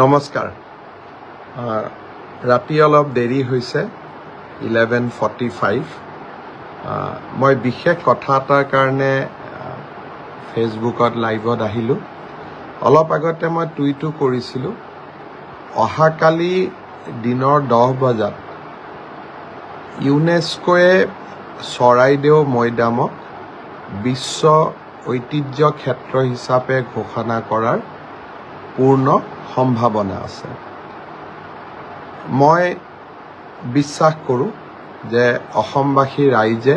নমস্কাৰ ৰাতি অলপ দেৰি হৈছে 11:45 মই বিশেষ কথা এটাৰ কাৰণে ফেচবুকত লাইভত আহিলোঁ অলপ আগতে মই টুইটো কৰিছিলোঁ অহাকালি দিনৰ 10 বজাত ইউনেস্কোয়ে চৰাইদেউ মৈদামক বিশ্ব ঐতিহ্য ক্ষেত্ৰ হিচাপে ঘোষণা কৰাৰ পূৰ্ণ সম্ভাৱনা আছে মই বিশ্বাস কৰোঁ যে অসমবাসী ৰাইজে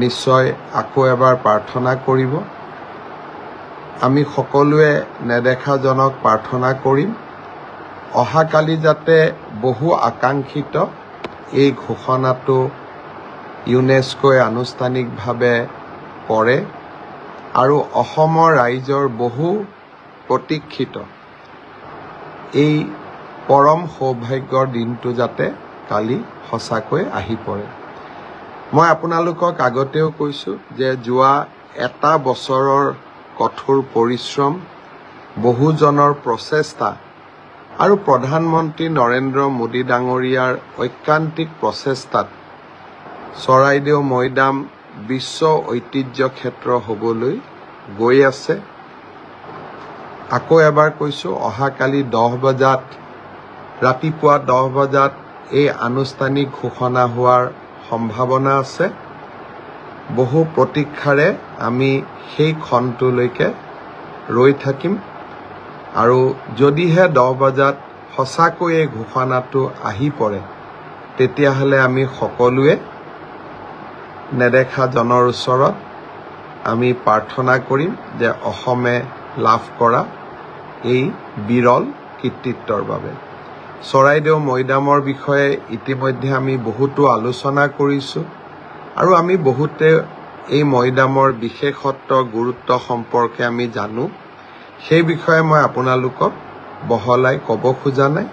নিশ্চয় আকৌ এবাৰ প্ৰাৰ্থনা কৰিব আমি সকলোৱে নেদেখাজনক প্ৰাৰ্থনা কৰিম অহাকালি যাতে বহু আকাংক্ষিত এই ঘোষণাটো ইউনেস্কোয়ে আনুষ্ঠানিকভাৱে কৰে আৰু অসমৰ ৰাইজৰ বহু প্ৰতীক্ষিত এই পৰম সৌভাগ্যৰ দিনটো যাতে কালি সঁচাকৈ আহি পৰে মই আপোনালোকক আগতেও কৈছোঁ যে যোৱা এটা বছৰৰ কঠোৰ পৰিশ্ৰম বহুজনৰ প্ৰচেষ্টা আৰু প্ৰধানমন্ত্ৰী নৰেন্দ্ৰ মোদী ডাঙৰীয়াৰ ঐকান্তিক প্ৰচেষ্টাত চৰাইদেউ মৈদাম বিশ্ব ঐতিহ্য ক্ষেত্ৰ হ'বলৈ গৈ আছে আকৌ এবাৰ কৈছোঁ অহাকালি 10 বজাত ৰাতিপুৱা 10 বজাত এই আনুষ্ঠানিক ঘোষণা হোৱাৰ সম্ভাৱনা আছে বহু প্ৰতীক্ষাৰে আমি সেই ক্ষণটোলৈকে ৰৈ থাকিম আৰু যদিহে 10 বজাত সঁচাকৈ এই ঘোষণাটো আহি পৰে তেতিয়াহ'লে আমি সকলোৱে নেদেখা জনৰ ওচৰত আমি প্ৰাৰ্থনা কৰিম যে অসমে লাভ কৰা এই বিৰল কৃতিত্বৰ বাবে চৰাইদেউ মৈদামৰ বিষয়ে ইতিমধ্যে আমি বহুতো আলোচনা কৰিছোঁ আৰু আমি বহুতে এই মৈদামৰ বিশেষত্ব গুৰুত্ব সম্পৰ্কে আমি জানো সেই বিষয়ে মই আপোনালোকক বহলাই ক'ব খোজা নাই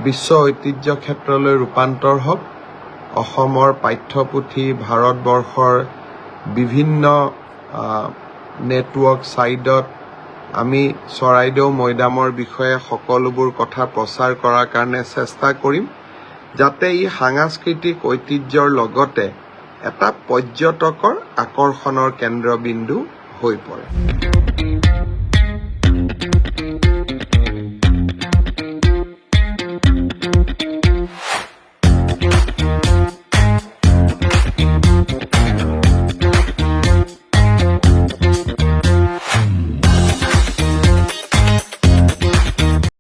বিশ্ব ঐতিহ্য ক্ষেত্ৰলৈ ৰূপান্তৰ হওক অসমৰ পাঠ্যপুথি ভাৰতবৰ্ষৰ বিভিন্ন নেটৱৰ্ক ছাইটত আমি চৰাইদেউ মৈদামৰ বিষয়ে সকলোবোৰ কথা প্ৰচাৰ কৰাৰ কাৰণে চেষ্টা কৰিম যাতে ই সাংস্কৃতিক ঐতিহ্যৰ লগতে এটা পৰ্যটকৰ আকৰ্ষণৰ কেন্দ্ৰবিন্দু হৈ পৰে